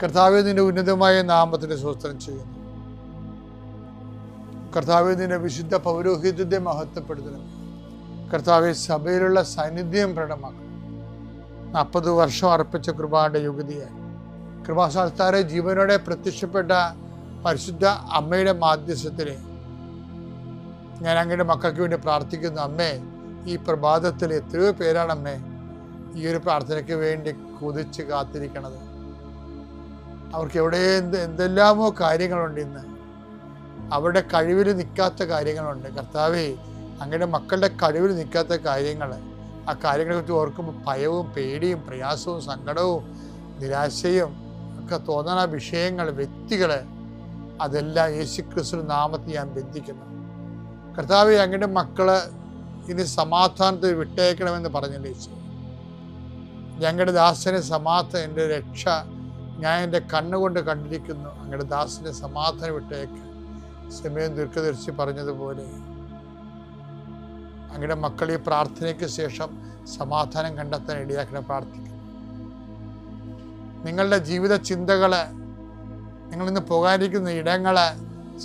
കർത്താവേ, നിന്റെ ഉന്നതമായ നാമത്തിന് സ്തോത്രം ചെയ്യുന്നു. കർത്താവേ, നിന്റെ വിശുദ്ധ പൗരോഹിത്യത്തെ മഹത്വപ്പെടുത്തണം. കർത്താവെ, സഭയിലുള്ള സാന്നിധ്യം പ്രകടമാക്കണം. 40 വർഷം അർപ്പിച്ച കൃപാന്റെ യുഗതിയായി കൃപാസ്ഥാനത്താരെ ജീവനോടെ പ്രത്യക്ഷപ്പെട്ട പരിശുദ്ധ അമ്മയുടെ മാധ്യസ്ഥത്തിലെ ഞാൻ അങ്ങയുടെ മക്കൾക്ക് വേണ്ടി പ്രാർത്ഥിക്കുന്നു. അമ്മേ, ഈ പ്രഭാതത്തിൽ എത്രയോ പേരാണ് അമ്മേ ഈ ഒരു പ്രാർത്ഥനയ്ക്ക് വേണ്ടി കൊതിച്ച് കാത്തിരിക്കണത്. അവർക്ക് എവിടെ എന്തെല്ലാമോ കാര്യങ്ങളുണ്ട്. ഇന്ന് അവരുടെ കഴിവിൽ നിൽക്കാത്ത കാര്യങ്ങളുണ്ട്. കർത്താവേ, അങ്ങയുടെ മക്കളുടെ കഴിവിൽ നിൽക്കാത്ത കാര്യങ്ങൾ, ആ കാര്യങ്ങളെക്കുറിച്ച് ഓർക്കുമ്പോൾ ഭയവും പേടിയും പ്രയാസവും സങ്കടവും നിരാശയും ഒക്കെ തോന്നുന്ന വിഷയങ്ങൾ, വ്യക്തികൾ, അതെല്ലാം യേശുക്രിസ്തു നാമത്തിൽ ഞാൻ ബന്ധിക്കുന്നു. കർത്താവേ, അങ്ങയുടെ മക്കള് ഇനി സമാധാനത്തിൽ വിട്ടേക്കണമെന്ന് പറഞ്ഞില്ലേ യേശു. ഞങ്ങളുടെ ദാസനെ സമാധാനം, എൻ്റെ രക്ഷ ഞാൻ എൻ്റെ കണ്ണുകൊണ്ട് കണ്ടിരിക്കുന്നു. അങ്ങയുടെ ദാസനെ സമാധാനം വിട്ടേക്ക്. സമയം ദീർഘദർശി പറഞ്ഞതുപോലെ അങ്ങയുടെ മക്കൾ ഈ പ്രാർത്ഥനയ്ക്ക് ശേഷം സമാധാനം കണ്ടെത്താൻ ഇടയാക്കണം പ്രാർത്ഥിക്കുന്നു. നിങ്ങളുടെ ജീവിത ചിന്തകള്, നിങ്ങളിന്ന് പോകാനിരിക്കുന്ന ഇടങ്ങള്,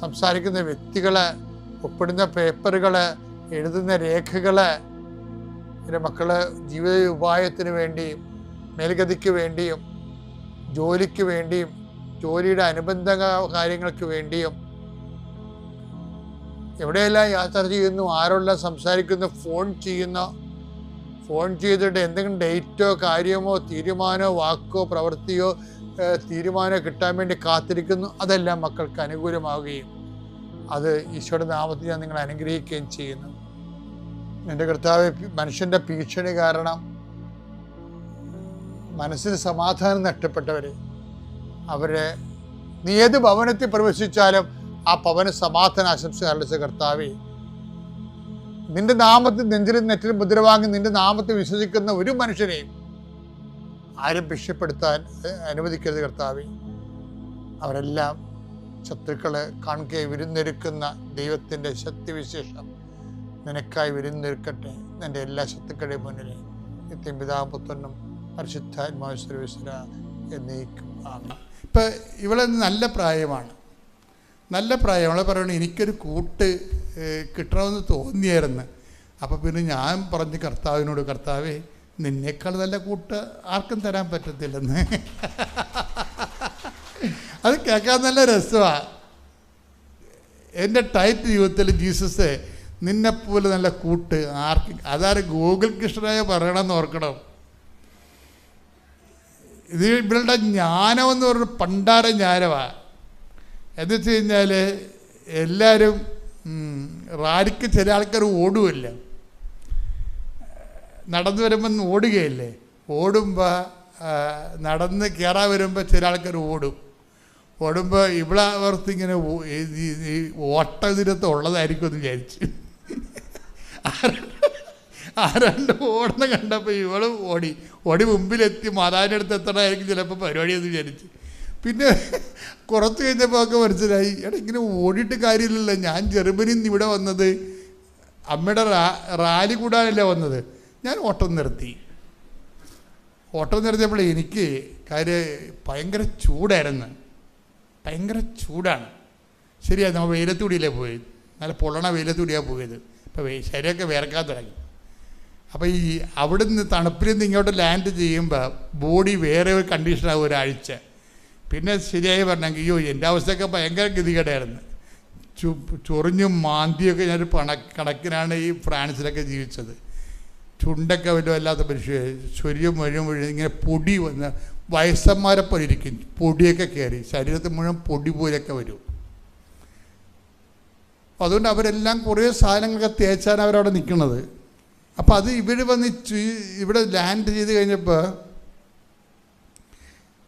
സംസാരിക്കുന്ന വ്യക്തികള്, ഒപ്പിടുന്ന പേപ്പറുകള്, എഴുതുന്ന രേഖകള്, എൻ്റെ മക്കള് ജീവിത ഉപായത്തിന് വേണ്ടിയും മേൽഗതിക്ക് വേണ്ടിയും ജോലിക്ക് വേണ്ടിയും ജോലിയുടെ അനുബന്ധ കാര്യങ്ങൾക്ക് വേണ്ടിയും എവിടെയെല്ലാം യാത്ര ചെയ്യുന്നു, ആരോടെല്ലാം സംസാരിക്കുന്നു, ഫോൺ ചെയ്തിട്ട് എന്തെങ്കിലും ഡേറ്റോ കാര്യമോ തീരുമാനമോ വാക്കോ പ്രവൃത്തിയോ തീരുമാനമോ കിട്ടാൻ വേണ്ടി കാത്തിരിക്കുന്നു. അതെല്ലാം മക്കൾക്ക് അനുകൂലമാവുകയും അത് ഈശോയുടെ നാമത്തിൽ ഞാൻ നിങ്ങളെ അനുഗ്രഹിക്കുകയും ചെയ്യുന്നു. എൻ്റെ കർത്താവ്, മനുഷ്യൻ്റെ ഭീഷണി കാരണം മനസ്സിന് സമാധാനം നഷ്ടപ്പെട്ടവരെ, അവരെ നീ ഏത് ഭവനത്തിൽ പ്രവേശിച്ചാലും ആ ഭവന സമാധാന ആശംസ അർപ്പിച്ച കർത്താവേ, നിന്റെ നാമത്തിൽ നെഞ്ചിലും നെറ്റിലും മുദ്ര വാങ്ങി നിന്റെ നാമത്തിൽ വിശ്വസിക്കുന്ന ഒരു മനുഷ്യനെയും ആരും ഭീഷണിപ്പെടുത്താൻ അനുവദിക്കരുത് കർത്താവേ. അവരെല്ലാം ശത്രുക്കളെ കാണുകയെ വിരുന്നൊരുക്കുന്ന ദൈവത്തിൻ്റെ ശക്തിവിശേഷം നിനക്കായി വിരുന്നൊരുക്കട്ടെ. എൻ്റെ എല്ലാ ശത്രുക്കളുടെയും മുന്നിൽ നിത്യം പിതാവും പുത്രനും പരിശുദ്ധാത്മാവ് സർവ്വേശ്വര എന്നേക്കും ആമേൻ. ഇപ്പം ഇവളെ നല്ല പ്രായമാണ്, അവളെ പറയണം എനിക്കൊരു കൂട്ട് കിട്ടണമെന്ന് തോന്നിയായിരുന്നു. അപ്പം പിന്നെ ഞാൻ പറഞ്ഞു കർത്താവിനോട്, കർത്താവേ, നിന്നേക്കാൾ നല്ല കൂട്ട് ആർക്കും തരാൻ പറ്റത്തില്ലെന്ന്. അത് കേൾക്കാൻ നല്ല രസമാണ്. എൻ്റെ ടൈറ്റ് ജീവിതത്തിൽ ജീസസ് നിന്നെപ്പോലെ നല്ല കൂട്ട് ആർക്കും, അതാരും ഗൂഗിൾ കൃഷ്ണനായ പറയണമെന്ന് ഓർക്കണം. ഇത് ഇവളുടെ ജ്ഞാനമെന്ന് പറഞ്ഞ പണ്ടാര ജ്ഞാനമാണ്. എന്ന് വെച്ച് കഴിഞ്ഞാൽ എല്ലാവരും റാലിക്ക് ചില ആൾക്കാർ ഓടുമല്ല, നടന്നു വരുമ്പം ഓടുകയല്ലേ, ഓടുമ്പോൾ നടന്ന് കയറാൻ വരുമ്പോൾ ചില ആൾക്കാർ ഓടുമ്പോൾ ഇവിടെ ഓർത്തിങ്ങനെ ഈ ഓട്ടതിരത്ത് ഉള്ളതായിരിക്കും എന്ന് വിചാരിച്ചു. ആരാണ്ട് ഓടുന്ന കണ്ടപ്പോൾ ഇവളും ഓടി മുമ്പിലെത്തി മാതാവിൻ്റെ അടുത്ത് എത്തണമായിരിക്കും ചിലപ്പോൾ പരിപാടിയെന്ന് വിചാരിച്ച്. പിന്നെ കുറച്ച് കഴിഞ്ഞപ്പോൾ ഒക്കെ മനസ്സിലായി, എടാ ഇങ്ങനെ ഓടിയിട്ട് കാര്യമില്ലല്ലോ, ഞാൻ ജർമ്മനിയിൽ നിന്ന് ഇവിടെ വന്നത് അമ്മയുടെ റാലി കൂടാനല്ലേ വന്നത്. ഞാൻ ഓട്ടം നിർത്തിയപ്പോൾ എനിക്ക് ഭയങ്കര ചൂടായിരുന്നു, ഭയങ്കര ചൂടാണ്. ശരിയാ, നമ്മൾ വെയിലത്തൂടിയല്ലേ പോയത്, നല്ല പൊള്ളണ വെയിലത്തൂടിയാണ് പോയത്. ഇപ്പോൾ ശരീരമൊക്കെ വിയർക്കാൻ തുടങ്ങി. അപ്പോൾ ഈ അവിടെ നിന്ന് തണുപ്പിൽ നിന്ന് ഇങ്ങോട്ട് ലാൻഡ് ചെയ്യുമ്പോൾ ബോഡി വേറെ ഒരു കണ്ടീഷനാകും ഒരാഴ്ച. പിന്നെ ശരിയായി പറഞ്ഞെങ്കിൽ അയ്യോ എൻ്റെ അവസ്ഥയൊക്കെ ഭയങ്കര ഗതികേടായിരുന്നു. ചൊറിഞ്ഞും മാന്തിയൊക്കെ ഞാനൊരു കണക്കിനാണ് ഈ ഫ്രാൻസിലൊക്കെ ജീവിച്ചത്. ചുണ്ടൊക്കെ വല്ലാത്ത മനുഷ്യർ, ചൊരിയും മുഴുവൻ ഇങ്ങനെ പൊടി വന്ന് വയസ്സന്മാരെ പോലെ ഇരിക്കും, പൊടിയൊക്കെ കയറി ശരീരത്തിൽ മുഴുവൻ പൊടി പോലെയൊക്കെ വരും. അതുകൊണ്ട് അവരെല്ലാം കുറേ സാധനങ്ങളൊക്കെ തേച്ചാണ് അവരവിടെ നിൽക്കുന്നത്. അപ്പോൾ അത് ഇവർ വന്ന് ഇവിടെ ലാൻഡ് ചെയ്ത് കഴിഞ്ഞപ്പോൾ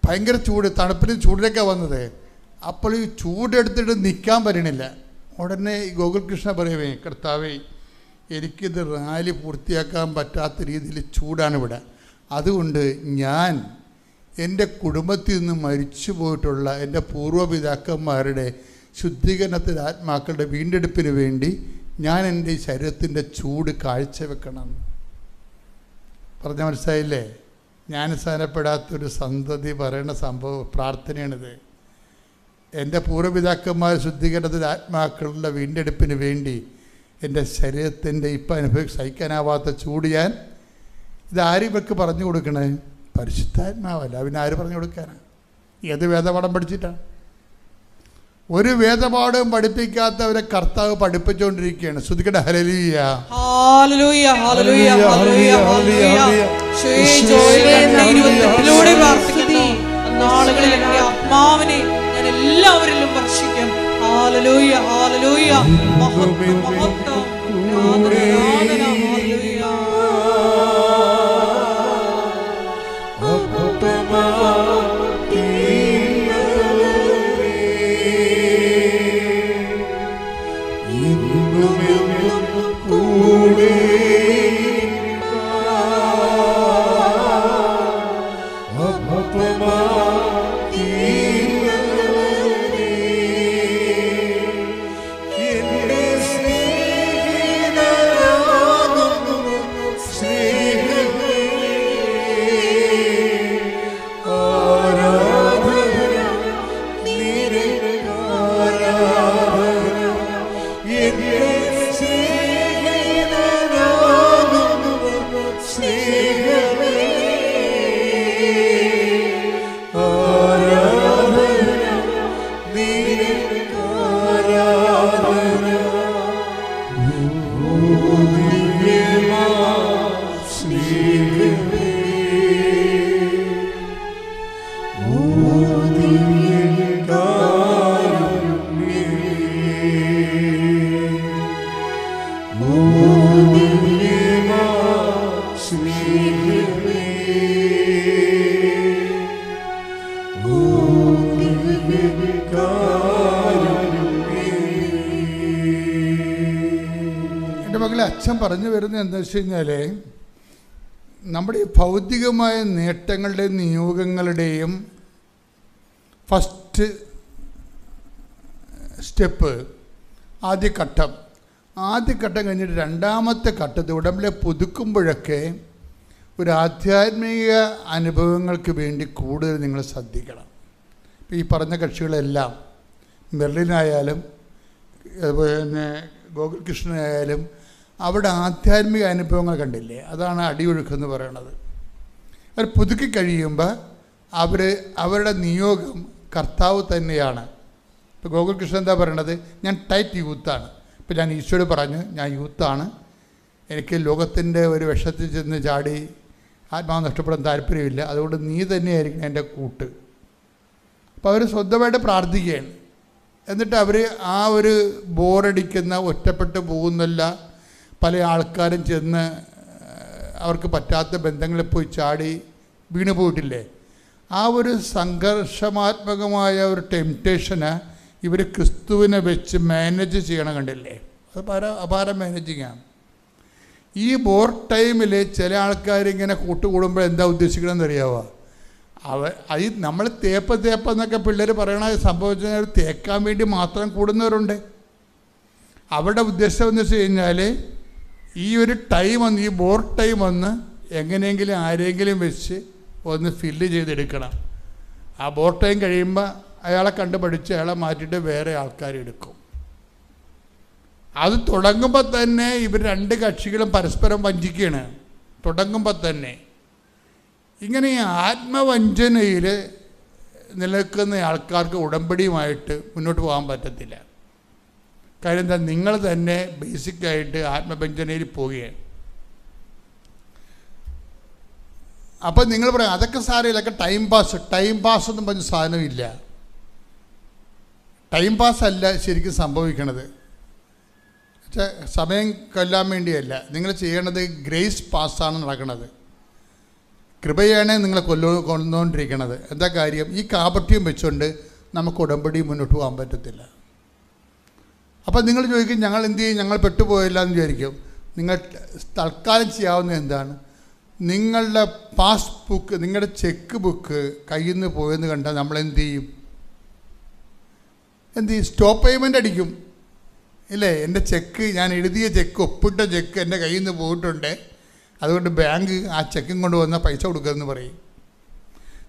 ഭയങ്കര ചൂട്, തണുപ്പിനും ചൂടിലൊക്കെ വന്നത്. അപ്പോൾ ഈ ചൂടെടുത്തിട്ട് നിൽക്കാൻ പറ്റണില്ല. ഉടനെ ഈ ഗോകുൽകൃഷ്ണ പറയുവേ, കർത്താവേ, എനിക്കിത് റാലി പൂർത്തിയാക്കാൻ പറ്റാത്ത രീതിയിൽ ചൂടാണ് ഇവിടെ. അതുകൊണ്ട് ഞാൻ എൻ്റെ കുടുംബത്തിൽ നിന്ന് മരിച്ചു പോയിട്ടുള്ള എൻ്റെ പൂർവ്വപിതാക്കന്മാരുടെ ശുദ്ധീകരണത്തിൽ ആത്മാക്കളുടെ വീണ്ടെടുപ്പിന് വേണ്ടി ഞാൻ എൻ്റെ ശരീരത്തിൻ്റെ ചൂട് കാഴ്ചവെക്കണം. പറഞ്ഞാൽ മനസ്സിലായില്ലേ? ജ്ഞാനസ്ഥാനപ്പെടാത്തൊരു സന്തതി പറയുന്ന പ്രാർത്ഥനയാണിത്. എൻ്റെ പൂർവ്വപിതാക്കന്മാർ ശുദ്ധീകരണത്തിൻ്റെ ആത്മാക്കളുടെ വീണ്ടെടുപ്പിന് വേണ്ടി എൻ്റെ ശരീരത്തിൻ്റെ ഇപ്പം സഹിക്കാനാവാത്ത ചൂട് ഞാൻ ഇതാരും ഇവർക്ക് പറഞ്ഞു കൊടുക്കണേ? പരിശുദ്ധാത്മാവല്ല. പിന്നെ ആര് പറഞ്ഞു കൊടുക്കാനാണ്? ഏത് വേദപാഠം പഠിച്ചിട്ടാണ്? ഒരു വേദപാഠവും പഠിപ്പിക്കാത്തവരെ കർത്താവ് പഠിപ്പിച്ചുകൊണ്ടിരിക്കുകയാണ്. ശ്രുതിക്കട്ടെ hallelujah, hallelujah, hallelujah, hallelujah, hallelujah. ആത്മാവിനെ ഞാൻ എല്ലാവരിലും വർഷിക്കും. ഹല്ലേലൂയ, ഹല്ലേലൂയ, മഹത്വം, മഹത്വം, ആരാധന, ഹല്ലേലൂയ. അച്ഛൻ പറഞ്ഞു വരുന്നത് എന്താ വെച്ച് കഴിഞ്ഞാൽ, നമ്മുടെ ഈ ഭൗതികമായ നേട്ടങ്ങളുടെയും നിയോഗങ്ങളുടെയും ഫസ്റ്റ് സ്റ്റെപ്പ് ആദ്യഘട്ടം കഴിഞ്ഞിട്ട് രണ്ടാമത്തെ ഘട്ടത്തിൽ ഉടമ്പടിയെ പുതുക്കുമ്പോഴൊക്കെ ഒരു ആധ്യാത്മിക അനുഭവങ്ങൾക്ക് വേണ്ടി കൂടുതൽ നിങ്ങൾ ശ്രദ്ധിക്കണം. ഇപ്പോൾ ഈ പറഞ്ഞ കക്ഷികളെല്ലാം മെർലിനായാലും പിന്നെ ഗോകുൽകൃഷ്ണനായാലും അവിടെ ആധ്യാത്മിക അനുഭവങ്ങൾ കണ്ടില്ലേ? അതാണ് അടിയൊഴുക്കെന്ന് പറയണത്. അവർ പുതുക്കി കഴിയുമ്പോൾ അവരുടെ നിയോഗം കർത്താവ് തന്നെയാണ്. ഇപ്പോൾ ഗോകുൽകൃഷ്ണൻ എന്താ പറയണത്? ഞാൻ ടൈറ്റ് യൂത്താണ്. ഇപ്പോൾ ഞാൻ ഈശോയോട് പറഞ്ഞു, ഞാൻ യൂത്താണ്, എനിക്ക് ലോകത്തിൻ്റെ ഒരു വിഷത്തിൽ ചെന്ന് ചാടി ആത്മാവ് നഷ്ടപ്പെടാൻ താല്പര്യമില്ല, അതുകൊണ്ട് നീ തന്നെയായിരിക്കണം എൻ്റെ കൂട്ട്. അപ്പോൾ അവർ സ്വന്തമായിട്ട് പ്രാർത്ഥിക്കുകയാണ്. എന്നിട്ട് അവർ ആ ഒരു ബോറടിക്കുന്ന ഒറ്റപ്പെട്ട് പോകുന്നില്ല പല ആൾക്കാരും ചെന്ന് അവർക്ക് പറ്റാത്ത ബന്ധങ്ങളിൽ പോയി ചാടി വീണു പോയിട്ടില്ലേ? ആ ഒരു സംഘർഷമാത്മകമായ ഒരു ടെംപ്റ്റേഷന് ഇവർ ക്രിസ്തുവിനെ വെച്ച് മാനേജ് ചെയ്യണം. കണ്ടില്ലേ? അത് അപാര മാനേജിങ്ങാണ്. ഈ ബോർ ടൈമിൽ ചില ആൾക്കാരിങ്ങനെ കൂട്ടുകൂടുമ്പോൾ എന്താ ഉദ്ദേശിക്കണമെന്ന് അറിയാവോ? അത് നമ്മൾ തേപ്പെന്നൊക്കെ പിള്ളേർ പറയണ സംഭവിച്ചാൽ തേക്കാൻ വേണ്ടി മാത്രം കൂടുന്നവരുണ്ട്. അവരുടെ ഉദ്ദേശം എന്ന് വെച്ച് കഴിഞ്ഞാൽ ഈ ഒരു ടൈം വന്ന്, ഈ ബോർ ടൈം വന്ന് എങ്ങനെയെങ്കിലും ആരെങ്കിലും വെച്ച് ഒന്ന് ഫില്ല് ചെയ്തെടുക്കണം. ആ ബോർ ടൈം കഴിയുമ്പോൾ അയാളെ കണ്ടുപഠിച്ച് അയാളെ മാറ്റിയിട്ട് വേറെ ആൾക്കാരെടുക്കും. അത് തുടങ്ങുമ്പോൾ തന്നെ ഇവർ രണ്ട് കക്ഷികളും പരസ്പരം വഞ്ചിക്കുകയാണ്. തുടങ്ങുമ്പോൾ തന്നെ ഇങ്ങനെ ആത്മവഞ്ചനയിൽ നിലനിൽക്കുന്ന ആൾക്കാർക്ക് ഉടമ്പടിയുമായിട്ട് മുന്നോട്ട് പോകാൻ പറ്റത്തില്ല. കാര്യം എന്താ? നിങ്ങൾ തന്നെ ബേസിക്കായിട്ട് ആത്മവഞ്ചനയിൽ പോവുകയാണ്. അപ്പം നിങ്ങൾ പറയാം അതൊക്കെ സാരമില്ല, ടൈം പാസ് ഒന്നും പറഞ്ഞ സാധനമില്ല. ടൈം പാസ് അല്ല ശരിക്കും സംഭവിക്കണത്. സമയം കൊല്ലാൻ വേണ്ടിയല്ല. നിങ്ങൾ ചെയ്യണത് ഗ്രേസ് പാസ്സാണ് നടക്കുന്നത്. കൃപയാണ് നിങ്ങളെ കൊന്നുകൊണ്ടിരിക്കണത്. എന്താ കാര്യം? ഈ കാപട്യം വെച്ചുകൊണ്ട് നമുക്ക് ഉടമ്പടി മുന്നോട്ട് പോകാൻ പറ്റത്തില്ല. അപ്പം നിങ്ങൾ ചോദിക്കും ഞങ്ങൾ എന്ത് ചെയ്യും, ഞങ്ങൾ പെട്ടുപോയില്ല എന്ന് വിചാരിക്കും. നിങ്ങൾ തൽക്കാലം ചെയ്യാവുന്ന എന്താണ്? നിങ്ങളുടെ പാസ്ബുക്ക്, നിങ്ങളുടെ ചെക്ക് ബുക്ക് കയ്യിൽ നിന്ന് പോയെന്ന് കണ്ടാൽ നമ്മൾ എന്ത് ചെയ്യും? സ്റ്റോപ്പ് പേയ്മെൻ്റ് അടിക്കും ഇല്ലേ? എൻ്റെ ചെക്ക്, ഞാൻ എഴുതിയ ചെക്ക്, ഒപ്പിട്ട ചെക്ക് എൻ്റെ കയ്യിൽ നിന്ന് പോയിട്ടുണ്ട്, അതുകൊണ്ട് ബാങ്ക് ആ ചെക്കും കൊണ്ടുവന്ന പൈസ കൊടുക്കുമെന്ന് പറയും.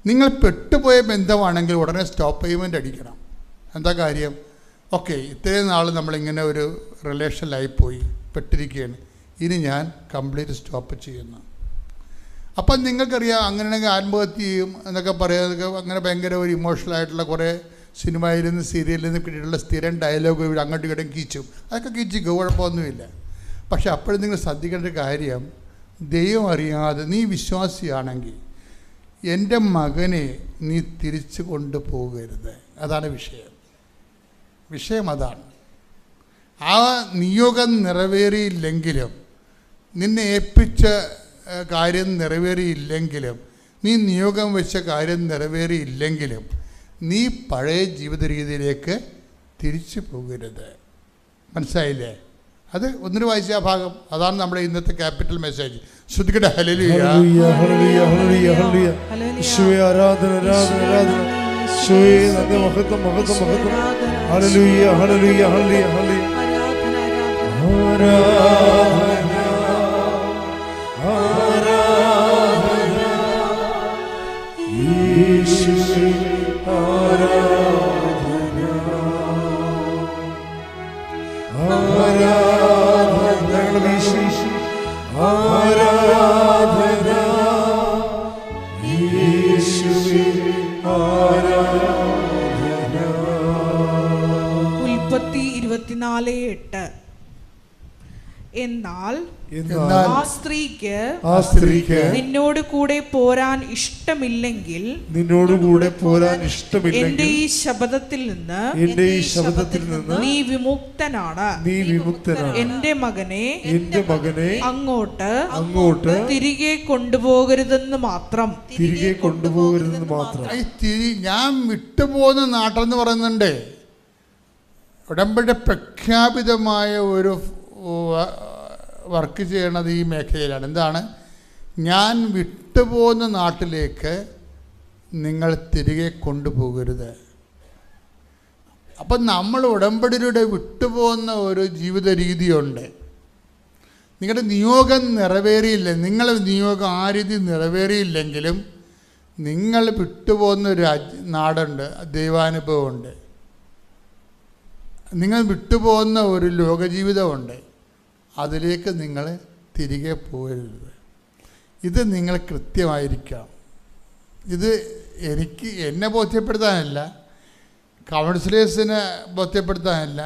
നിങ്ങൾ പെട്ടുപോയ ബന്ധമാണെങ്കിൽ ഉടനെ സ്റ്റോപ്പ് പേയ്മെൻറ്റ് അടിക്കണം. എന്താ കാര്യം? ഓക്കെ, ഇത്രയും നാൾ നമ്മളിങ്ങനെ ഒരു റിലേഷനിലായിപ്പോയി, പെട്ടിരിക്കുകയാണ്, ഇനി ഞാൻ കംപ്ലീറ്റ് സ്റ്റോപ്പ് ചെയ്യുന്നു. അപ്പം നിങ്ങൾക്കറിയാം, അങ്ങനെയാണെങ്കിൽ ആത്മഹത്യ ചെയ്യും എന്നൊക്കെ പറയാതൊക്കെ അങ്ങനെ ഭയങ്കര ഒരു ഇമോഷണലായിട്ടുള്ള കുറേ സിനിമയിൽ നിന്ന് സീരിയലിൽ നിന്ന് കിട്ടിയിട്ടുള്ള സ്ഥിരം ഡയലോഗ് ഇവിടെ അങ്ങോട്ടും ഇങ്ങോട്ടും കീച്ചും. അതൊക്കെ കീച്ചിക്കും, കുഴപ്പമൊന്നുമില്ല. പക്ഷെ അപ്പോഴും നിങ്ങൾ ശ്രദ്ധിക്കേണ്ട കാര്യം, ദൈവം അറിയാതെ നീ വിശ്വാസിയാണെങ്കിൽ എൻ്റെ മകനെ നീ തിരിച്ചു കൊണ്ടുപോകരുത്. അതാണ് വിഷയം അതാണ്. ആ നിയോഗം നിറവേറിയില്ലെങ്കിലും, നിന്നെ ഏൽപ്പിച്ച കാര്യം നിറവേറിയില്ലെങ്കിലും, നീ നിയോഗം വെച്ച കാര്യം നിറവേറിയില്ലെങ്കിലും നീ പഴയ ജീവിത രീതിയിലേക്ക് തിരിച്ചു പോകരുത്. മനസ്സിലായില്ലേ? അത് ഒന്നിനു വായിച്ച ആ ഭാഗം, അതാണ് നമ്മുടെ ഇന്നത്തെ ക്യാപിറ്റൽ മെസ്സേജ്. ശ്രദ്ധിക്കട്ടെ. Hallelujah, hallelujah, hallelujah, hallelujah, hallelujah. യേശുവേ ആരാധന, ആരാധന, ആരാധന. യേശുവേ നന്ദി, മഹത്വം, മഹത്വം, മഹത്വം. Hallelujah, hallelujah, hallelujah, hallelujah. ആരാധന, യേശുവേ ആരാധന, ആരാധന, ആരാധന, യേശുവേ ആരാധന. ഉൽപ്പത്തി 24:8. എന്നാൽ ആ സ്ത്രീക്ക് നിന്നോട് കൂടെ പോരാൻ ഇഷ്ടമില്ലെങ്കിൽ എന്റെ ഈ ശബ്ദത്തിൽ നിന്ന് നീ വിമുക്തനാണ്. എന്റെ മകനെ അങ്ങോട്ട് തിരികെ കൊണ്ടുപോകരുതെന്ന് മാത്രം. ഞാൻ വിട്ടുപോകുന്ന നാട്ടെന്ന് പറയുന്നുണ്ട്. ഉടമ്പടി പ്രഖ്യാപിതമായ ഒരു വർക്ക് ചെയ്യണത് ഈ മേഖലയിലാണ്. എന്താണ്? ഞാൻ വിട്ടുപോകുന്ന നാട്ടിലേക്ക് നിങ്ങൾ തിരികെ കൊണ്ടുപോകരുത്. അപ്പം നമ്മൾ ഉടമ്പടിയിലൂടെ വിട്ടുപോകുന്ന ഒരു ജീവിത രീതിയുണ്ട്. നിങ്ങളുടെ നിയോഗം നിറവേറിയില്ല, നിങ്ങളുടെ നിയോഗം ആ രീതി നിറവേറിയില്ലെങ്കിലും നിങ്ങൾ വിട്ടുപോകുന്ന ഒരു നാടുണ്ട്, ദൈവാനുഭവമുണ്ട്. നിങ്ങൾ വിട്ടുപോകുന്ന ഒരു ലോകജീവിതമുണ്ട്, അതിലേക്ക് നിങ്ങൾ തിരികെ പോകരുത്. ഇത് നിങ്ങൾ കൃത്യമായിരിക്കണം. ഇത് എന്നെ ബോധ്യപ്പെടുത്താനല്ല, കൗൺസിലേഴ്സിനെ ബോധ്യപ്പെടുത്താനല്ല,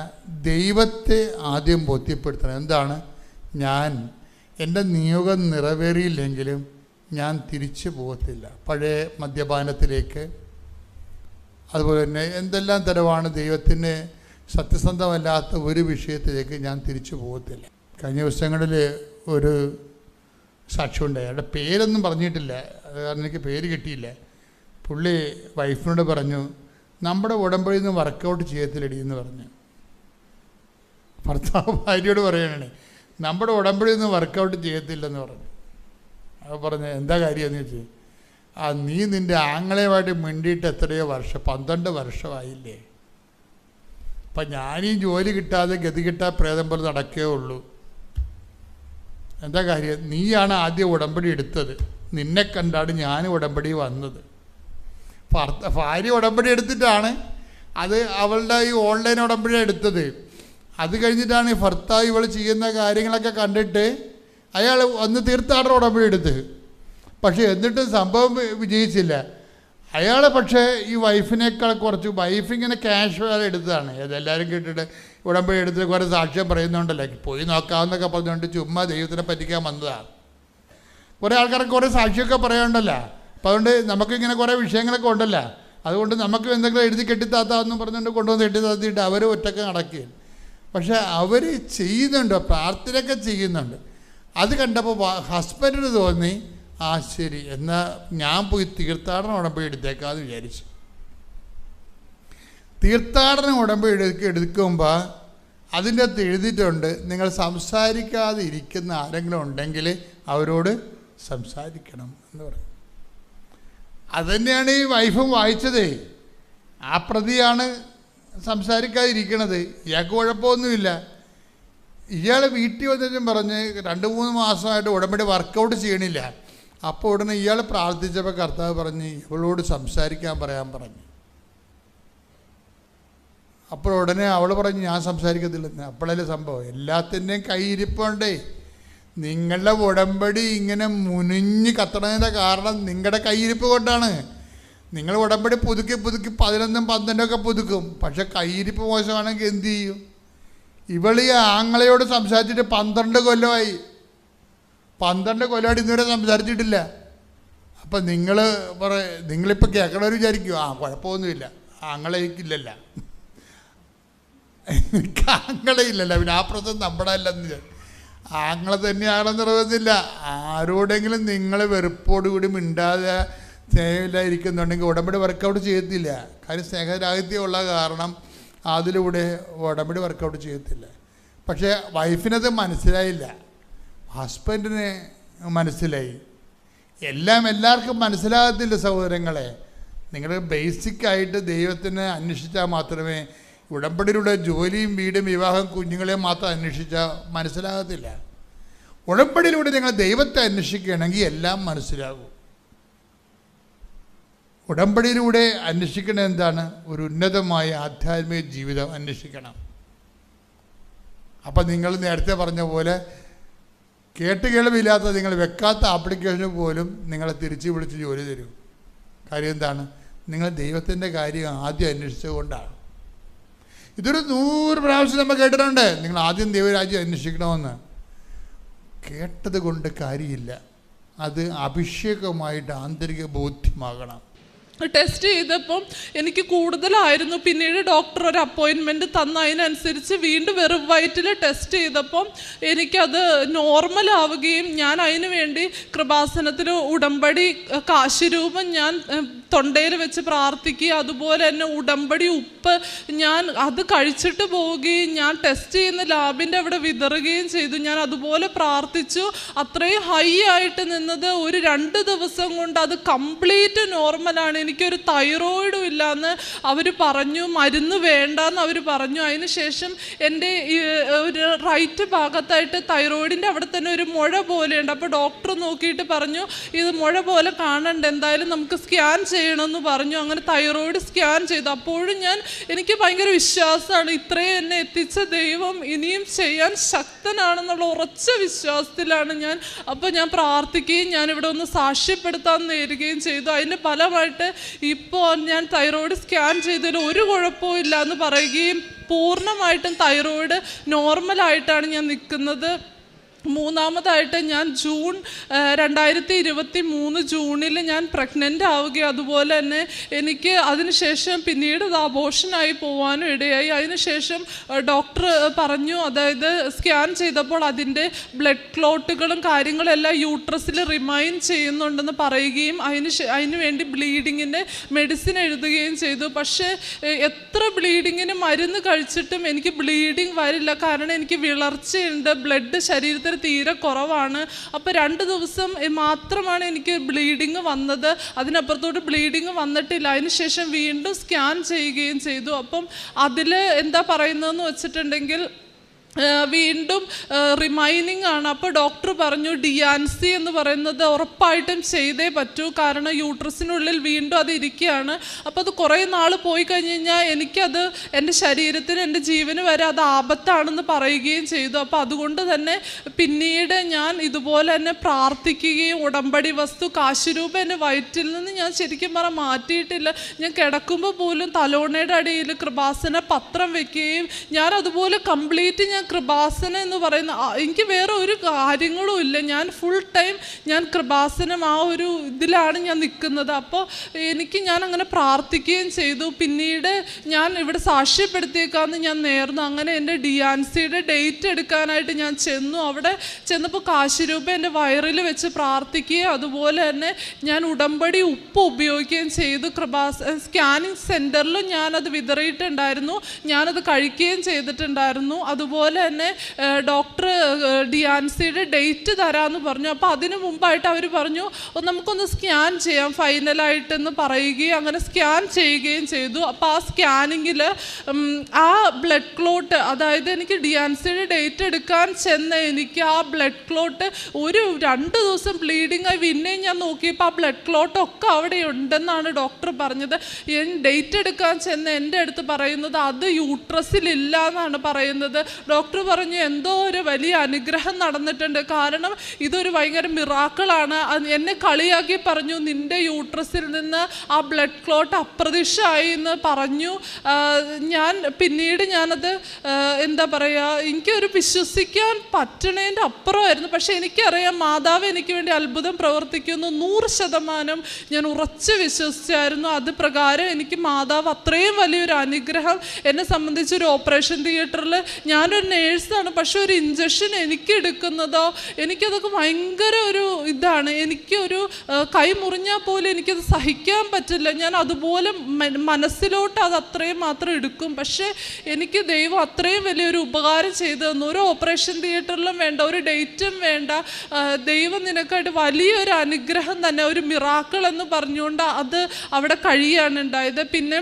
ദൈവത്തെ ആദ്യം ബോധ്യപ്പെടുത്തണം. എന്താണ്? എൻ്റെ നിയോഗം നിറവേറിയില്ലെങ്കിലും ഞാൻ തിരിച്ചു പോകത്തില്ല പഴയ മദ്യപാനത്തിലേക്ക്. അതുപോലെ തന്നെ എന്തെല്ലാം തരമാണ് ദൈവത്തിന് സത്യസന്ധമല്ലാത്ത ഒരു വിഷയത്തിലേക്ക് ഞാൻ തിരിച്ചു പോകത്തില്ല. കഴിഞ്ഞ ദിവസങ്ങളിൽ ഒരു സാക്ഷ്യം ഉണ്ടായി. അയാളുടെ പേരൊന്നും പറഞ്ഞിട്ടില്ല, അത് കാരണം എനിക്ക് പേര് കിട്ടിയില്ല. പുള്ളി വൈഫിനോട് പറഞ്ഞു, നമ്മുടെ ഉടമ്പടിയിൽ നിന്ന് വർക്കൗട്ട് ചെയ്യത്തില്ലടി എന്ന് പറഞ്ഞു. ഭർത്താവ് ഭാര്യയോട് പറയണേ, നമ്മുടെ ഉടമ്പടിയിൽ നിന്ന് വർക്കൗട്ട് ചെയ്യത്തില്ലെന്ന് പറഞ്ഞു. അത് പറഞ്ഞ എന്താ കാര്യമെന്ന് ചോദിച്ചു. നീ നിൻ്റെ ആങ്ങളയുമായിട്ട് മിണ്ടിയിട്ട് എത്രയോ വർഷം, 12 വർഷമായില്ലേ. അപ്പം ഞാനീ ജോലി കിട്ടാതെ ഗതി കിട്ടാൻ പ്രേതം പോലെ നടക്കേ ഉള്ളൂ. എന്താ കാര്യം? നീയാണ് ആദ്യം ഉടമ്പടി എടുത്തത്, നിന്നെ കണ്ടാണ് ഞാൻ ഉടമ്പടി വന്നത്. ഭാര്യ ഉടമ്പടി എടുത്തിട്ടാണ് അത് അവളുടെ ഈ ഓൺലൈൻ ഉടമ്പടി എടുത്തത്. അത് കഴിഞ്ഞിട്ടാണ് ഈ ഭർത്താവ് ഇവൾ ചെയ്യുന്ന കാര്യങ്ങളൊക്കെ കണ്ടിട്ട് അയാൾ വന്ന് തീർത്ഥാടന ഉടമ്പടി എടുത്ത്. പക്ഷേ എന്നിട്ടും സംഭവം വിജയിച്ചില്ല. അയാൾ പക്ഷേ ഈ വൈഫിനേക്കാൾ കുറച്ച്, വൈഫിങ്ങനെ ക്യാഷ് വേറെ എടുത്തതാണ്. അതെല്ലാവരും കേട്ടിട്ട് ഉടമ്പടി എടുത്തിട്ട് കുറേ സാക്ഷ്യം പറയുന്നുണ്ടല്ലോ, പോയി നോക്കാമെന്നൊക്കെ പറഞ്ഞുകൊണ്ട് ചുമ്മാ ദൈവത്തിനെ പറ്റിക്കാൻ വന്നതാണ്. കുറേ ആൾക്കാർക്ക് കുറേ സാക്ഷിയൊക്കെ പറയാനുണ്ടല്ലോ. അപ്പോൾ അതുകൊണ്ട് നമുക്കിങ്ങനെ കുറേ വിഷയങ്ങളൊക്കെ ഉണ്ടല്ലോ, അതുകൊണ്ട് നമുക്ക് എന്തെങ്കിലും എഴുതി കെട്ടിത്താത്താന്ന് പറഞ്ഞുകൊണ്ട് കൊണ്ടുവന്ന് കെട്ടിത്താത്തിയിട്ട് അവർ ഒറ്റക്ക് നടക്കുകയാണ്. പക്ഷേ അവർ ചെയ്യുന്നുണ്ട്, പ്രാർത്ഥനയൊക്കെ ചെയ്യുന്നുണ്ട്. അത് കണ്ടപ്പോൾ ഹസ്ബൻഡിന് തോന്നി, ശരി എന്നാൽ ഞാൻ പോയി തീർത്ഥാടന ഉടമ്പടി എടുത്തേക്കാന്ന് വിചാരിച്ചു. തീർത്ഥാടന ഉടമ്പടി എടുക്കുമ്പോൾ അതിൻ്റെ അകത്ത് എഴുതിയിട്ടുണ്ട്, നിങ്ങൾ സംസാരിക്കാതെ ഇരിക്കുന്ന ആരെങ്കിലും ഉണ്ടെങ്കിൽ അവരോട് സംസാരിക്കണം എന്ന് പറയും. അതുതന്നെയാണ് ഈ വൈഫും വായിച്ചത്. ആ പ്രതിയാണ് സംസാരിക്കാതിരിക്കണത്. ഇയാൾക്ക് കുഴപ്പമൊന്നുമില്ല. ഇയാൾ വീട്ടിൽ വന്നിട്ടും പറഞ്ഞ് 2-3 മാസമായിട്ട് ഉടമ്പടി വർക്കൗട്ട് ചെയ്യണില്ല. അപ്പോൾ ഉടനെ ഇയാൾ പ്രാർത്ഥിച്ചപ്പോൾ കർത്താവ് പറഞ്ഞ് ഇവളോട് സംസാരിക്കാൻ പറയാൻ പറഞ്ഞു. അപ്പോൾ ഉടനെ അവൾ പറഞ്ഞ് ഞാൻ സംസാരിക്കത്തില്ലെന്ന്. അപ്പോഴല്ലേ സംഭവം. എല്ലാത്തിൻ്റെയും കൈയിരിപ്പുണ്ടേ. നിങ്ങളുടെ ഉടമ്പടി ഇങ്ങനെ മുനിഞ്ഞ് കത്തണതിൻ്റെ കാരണം നിങ്ങളുടെ കൈയിരിപ്പ് കൊണ്ടാണ്. നിങ്ങൾ ഉടമ്പടി പുതുക്കി 11, 12 പുതുക്കും. പക്ഷെ കൈയിരിപ്പ് മോശമാണെങ്കിൽ എന്തു ചെയ്യും? ഇവളീ ആങ്ങളയോട് സംസാരിച്ചിട്ട് 12 കൊല്ലമായി. 12 കൊല്ലമായിട്ട് ഇന്നുവരെ സംസാരിച്ചിട്ടില്ല. അപ്പം നിങ്ങളിപ്പോൾ കേൾക്കണവർ വിചാരിക്കും കുഴപ്പമൊന്നുമില്ല, ആങ്ങളയില്ലല്ല, എനിക്ക് ആങ്ങളയില്ലല്ല, പിന്നെ ആ പ്രശ്നം നമ്മുടെ അല്ലെന്ന്. ആങ്ങളെ തന്നെയാണെന്ന് പറയുന്നില്ല. ആരോടെങ്കിലും നിങ്ങൾ വെറുപ്പോടുകൂടി മിണ്ടാതെ സ്നേഹമില്ലായിരിക്കുന്നുണ്ടെങ്കിൽ ഉടമ്പടി വർക്കൗട്ട് ചെയ്യത്തില്ല. കാര്യം സ്നേഹരാഹിത്യമുള്ള കാരണം അതിലൂടെ ഉടമ്പടി വർക്കൗട്ട് ചെയ്യത്തില്ല. പക്ഷേ വൈഫിനത് മനസ്സിലായില്ല, ഹസ്ബൻഡിന് മനസ്സിലായി. എല്ലാവർക്കും മനസ്സിലാകത്തില്ല സഹോദരങ്ങളെ. നിങ്ങൾ ബേസിക്കായിട്ട് ദൈവത്തിനെ അന്വേഷിച്ചാൽ മാത്രമേ, ഉടമ്പടിയിലൂടെ ജോലിയും വീടും വിവാഹം കുഞ്ഞുങ്ങളെയും മാത്രം അന്വേഷിച്ചാൽ മനസ്സിലാകത്തില്ല. ഉടമ്പടിയിലൂടെ നിങ്ങൾ ദൈവത്തെ അന്വേഷിക്കുകയാണെങ്കിൽ എല്ലാം മനസ്സിലാകും. ഉടമ്പടിയിലൂടെ അന്വേഷിക്കുന്നത് എന്താണ്? ഒരു ഉന്നതമായ ആധ്യാത്മിക ജീവിതം അന്വേഷിക്കണം. അപ്പം നിങ്ങൾ നേരത്തെ പറഞ്ഞ പോലെ കേൾവില്ലാത്ത നിങ്ങൾ വെക്കാത്ത ആപ്ലിക്കേഷന് പോലും നിങ്ങളെ തിരിച്ചു വിളിച്ച് ജോലി തരും. കാര്യം എന്താണ്? നിങ്ങൾ ദൈവത്തിൻ്റെ കാര്യം ആദ്യം അന്വേഷിച്ചുകൊണ്ടാണ്. ഇതൊരു 100 പ്രാവശ്യം നമ്മൾ കേട്ടിട്ടുണ്ട്, നിങ്ങൾ ആദ്യം ദൈവരാജ്യം അന്വേഷിക്കണമെന്ന്. കേട്ടത് കൊണ്ട് കാര്യമില്ല, അത് അഭിഷേകമായിട്ട് ആന്തരിക ബോധ്യമാകണം. ടെസ്റ്റ് ചെയ്തപ്പം എനിക്ക് കൂടുതലായിരുന്നു. പിന്നീട് ഡോക്ടർ ഒരു അപ്പോയിൻമെൻറ്റ് തന്ന, അതിനനുസരിച്ച് വീണ്ടും വെറും വയറ്റിൽ ടെസ്റ്റ് ചെയ്തപ്പം എനിക്കത് നോർമലാവുകയും ഞാൻ അതിനു വേണ്ടി കൃപാസനത്തിൽ ഉടമ്പടി കാശിരൂപം ഞാൻ തൊണ്ടയിൽ വെച്ച് പ്രാർത്ഥിക്കുക, അതുപോലെ തന്നെ ഉടമ്പടി ഉപ്പ് ഞാൻ അത് കഴിച്ചിട്ട് പോവുകയും ഞാൻ ടെസ്റ്റ് ചെയ്യുന്ന ലാബിൻ്റെ അവിടെ വിതറുകയും ചെയ്തു. ഞാൻ അതുപോലെ പ്രാർത്ഥിച്ചു. അത്രയും ഹൈ ആയിട്ട് നിന്നത് ഒരു 2 ദിവസം കൊണ്ട് അത് കംപ്ലീറ്റ് നോർമലാണ്. എനിക്കൊരു തൈറോയിഡും ഇല്ലയെന്ന് അവർ പറഞ്ഞു, മരുന്ന് വേണ്ടെന്ന് അവർ പറഞ്ഞു. അതിനുശേഷം എൻ്റെ ഒരു റൈറ്റ് ഭാഗത്തായിട്ട് തൈറോയിഡിൻ്റെ അവിടെ തന്നെ ഒരു മുഴ പോലെയുണ്ട്. അപ്പോൾ ഡോക്ടർ നോക്കിയിട്ട് പറഞ്ഞു ഇത് മുഴ പോലെ കാണണ്ട, എന്തായാലും നമുക്ക് സ്കാൻ ചെയ്യണമെന്ന് പറഞ്ഞു. അങ്ങനെ തൈറോയിഡ് സ്കാൻ ചെയ്തു. അപ്പോഴും എനിക്ക് ഭയങ്കര വിശ്വാസമാണ്, ഇത്രയും എന്നെ എത്തിച്ച ദൈവം ഇനിയും ചെയ്യാൻ ശക്തനാണെന്നുള്ള ഉറച്ച വിശ്വാസത്തിലാണ് ഞാൻ. അപ്പോൾ ഞാൻ പ്രാർത്ഥിക്കുകയും ഞാനിവിടെ ഒന്ന് സാക്ഷ്യപ്പെടുത്താൻ നേരുകയും ചെയ്തു. അതിൻ്റെ ഫലമായിട്ട് ഇപ്പോൾ ഞാൻ തൈറോയിഡ് സ്കാൻ ചെയ്തതിൽ ഒരു കുഴപ്പവും ഇല്ല എന്ന് പറയുകയും പൂർണ്ണമായിട്ടും തൈറോയിഡ് നോർമലായിട്ടാണ് ഞാൻ നിൽക്കുന്നത്. മൂന്നാമതായിട്ട് ഞാൻ ജൂൺ 2023 ജൂണിൽ ഞാൻ പ്രഗ്നൻ്റ് ആവുകയും അതുപോലെ തന്നെ എനിക്ക് അതിനുശേഷം പിന്നീട് അത് അബോർഷനായി പോകാനും ഇടയായി. അതിനുശേഷം ഡോക്ടർ പറഞ്ഞു, അതായത് സ്കാൻ ചെയ്തപ്പോൾ അതിൻ്റെ ബ്ലഡ് ക്ലോട്ടുകളും കാര്യങ്ങളെല്ലാം യൂട്രസിൽ റിമൈൻ ചെയ്യുന്നുണ്ടെന്ന് പറയുകയും അതിന് വേണ്ടി ബ്ലീഡിങ്ങിൻ്റെ മെഡിസിൻ എഴുതുകയും ചെയ്തു. പക്ഷേ എത്ര ബ്ലീഡിങ്ങിന് മരുന്ന് കഴിച്ചിട്ടും എനിക്ക് ബ്ലീഡിങ് വരില്ല. കാരണം എനിക്ക് വിളർച്ചയുണ്ട്, ബ്ലഡ് ശരീരത്തിൽ തീരെ കുറവാണ്. അപ്പോൾ 2 ദിവസം മാത്രമാണ് എനിക്ക് ബ്ലീഡിങ് വന്നത്, അതിനപ്പുറത്തോട്ട് ബ്ലീഡിങ് വന്നിട്ടില്ല. അതിനുശേഷം വീണ്ടും സ്കാൻ ചെയ്യുകയും ചെയ്തു. അപ്പം അതിൽ എന്താ പറയുന്നതെന്ന് വെച്ചിട്ടുണ്ടെങ്കിൽ വീണ്ടും റിമൈനിങ് ആണ്. അപ്പോൾ ഡോക്ടർ പറഞ്ഞു ഡിയാൻസി എന്ന് പറയുന്നത് ഉറപ്പായിട്ടും ചെയ്തേ പറ്റൂ, കാരണം യൂട്രസിനുള്ളിൽ വീണ്ടും അത് ഇരിക്കുകയാണ്. അപ്പോൾ അത് കുറേ നാൾ പോയി കഴിഞ്ഞ് കഴിഞ്ഞാൽ എനിക്കത് എൻ്റെ ശരീരത്തിന് എൻ്റെ ജീവന് വരെ അത് ആപത്താണെന്ന് പറയുകയും ചെയ്തു. അപ്പോൾ അതുകൊണ്ട് തന്നെ പിന്നീട് ഞാൻ ഇതുപോലെ തന്നെ പ്രാർത്ഥിക്കുകയും ഉടമ്പടി വസ്തു കാശുരൂപ എൻ്റെ വയറ്റിൽ നിന്ന് ഞാൻ ശരിക്കും മാറ്റിയിട്ടില്ല. ഞാൻ കിടക്കുമ്പോൾ പോലും തലോണയുടെ അടിയിൽ കൃപാസന പത്രം വെക്കുകയും ഞാൻ അതുപോലെ കംപ്ലീറ്റ് ഞാൻ കൃപാസന എന്ന് പറയുന്ന എനിക്ക് വേറെ ഒരു കാര്യങ്ങളും ഇല്ല. ഞാൻ ഫുൾ ടൈം ഞാൻ കൃപാസനം ആ ഒരു ഇതിലാണ് ഞാൻ നിൽക്കുന്നത്. അപ്പോൾ ഞാൻ അങ്ങനെ പ്രാർത്ഥിക്കുകയും ചെയ്തു. പിന്നീട് ഞാൻ ഇവിടെ സാക്ഷ്യപ്പെടുത്തിയേക്കാമെന്ന് ഞാൻ നേർന്നു. അങ്ങനെ എൻ്റെ ഡിയാൻസിയുടെ ഡേറ്റ് എടുക്കാനായിട്ട് ഞാൻ ചെന്നു. അവിടെ ചെന്നപ്പോൾ കാശുരൂപ എൻ്റെ വയറിൽ വെച്ച് പ്രാർത്ഥിക്കുകയും അതുപോലെ തന്നെ ഞാൻ ഉടമ്പടി ഉപ്പ് ഉപയോഗിക്കുകയും ചെയ്തു. സ്കാനിങ് സെൻറ്ററിലും ഞാനത് വിതറിയിട്ടുണ്ടായിരുന്നു, ഞാനത് കഴിക്കുകയും ചെയ്തിട്ടുണ്ടായിരുന്നു. അതുപോലെ അതുപോലെ തന്നെ ഡോക്ടർ ഡിയാൻസിയുടെ ഡേറ്റ് തരാമെന്ന് പറഞ്ഞു. അപ്പോൾ അതിന് മുമ്പായിട്ട് അവർ പറഞ്ഞു നമുക്കൊന്ന് സ്കാൻ ചെയ്യാം ഫൈനലായിട്ടെന്ന് പറയുകയും അങ്ങനെ സ്കാൻ ചെയ്യുകയും ചെയ്തു. അപ്പോൾ ആ സ്കാനിങ്ങിൽ ആ ബ്ലഡ് ക്ലോട്ട്, അതായത് എനിക്ക് ഡിയാൻസിയുടെ ഡേറ്റ് എടുക്കാൻ ചെന്ന എനിക്ക് ആ ബ്ലഡ് ക്ലോട്ട് ഒരു 2 ദിവസം ബ്ലീഡിങ് ആയി പിന്നെയും ഞാൻ നോക്കിയപ്പോൾ ആ ബ്ലഡ് ക്ലോട്ടൊക്കെ അവിടെ ഉണ്ടെന്നാണ് ഡോക്ടർ പറഞ്ഞത്. ഡേറ്റ് എടുക്കാൻ ചെന്ന് എൻ്റെ അടുത്ത് പറയുന്നത് അത് യൂട്രസിലില്ല എന്നാണ് പറയുന്നത്. ഡോക്ടർ പറഞ്ഞു എന്തോ ഒരു വലിയ അനുഗ്രഹം നടന്നിട്ടുണ്ട്, കാരണം ഇതൊരു ഭയങ്കര മിറാക്കിളാണ്. എന്നെ കളിയാക്കി പറഞ്ഞു നിൻ്റെ യൂട്രസിൽ നിന്ന് ആ ബ്ലഡ് ക്ലോട്ട് അപ്രത്യക്ഷമായി എന്ന് പറഞ്ഞു. പിന്നീട് ഞാനത് എന്താ പറയുക, എനിക്കൊരു വിശ്വസിക്കാൻ പറ്റണേൻ്റെ അപ്പുറമായിരുന്നു. പക്ഷെ എനിക്കറിയാം മാതാവ് എനിക്ക് വേണ്ടി അത്ഭുതം പ്രവർത്തിക്കുന്നു 100% ഞാൻ ഉറച്ച് വിശ്വസിച്ചായിരുന്നു. അത് പ്രകാരം എനിക്ക് മാതാവ് അത്രയും വലിയൊരു അനുഗ്രഹം എന്നെ സംബന്ധിച്ചൊരു ഓപ്പറേഷൻ തിയേറ്ററിൽ, ഞാനൊരു നേഴ്സാണ്, പക്ഷെ ഒരു ഇഞ്ചക്ഷൻ എനിക്ക് എടുക്കുന്നതോ എനിക്കതൊക്കെ ഭയങ്കര ഒരു ഇതാണ്. എനിക്കൊരു കൈ മുറിഞ്ഞാൽ പോലും എനിക്കത് സഹിക്കാൻ പറ്റില്ല. ഞാൻ അതുപോലെ മനസ്സിലോട്ട് അത് അത്രയും മാത്രം എടുക്കും. പക്ഷേ എനിക്ക് ദൈവം അത്രയും വലിയൊരു ഉപകാരം ചെയ്തു തന്നു. ഒരു ഓപ്പറേഷൻ തിയേറ്ററിലും വേണ്ട, ഒരു ഡേറ്റും വേണ്ട, ദൈവം നിനക്കായിട്ട് വലിയൊരു അനുഗ്രഹം തന്നെ, ഒരു മിറാക്കിൾ എന്ന് പറഞ്ഞുകൊണ്ട് അത് അവിടെ കഴിയാണ് ഉണ്ടായത്. പിന്നെ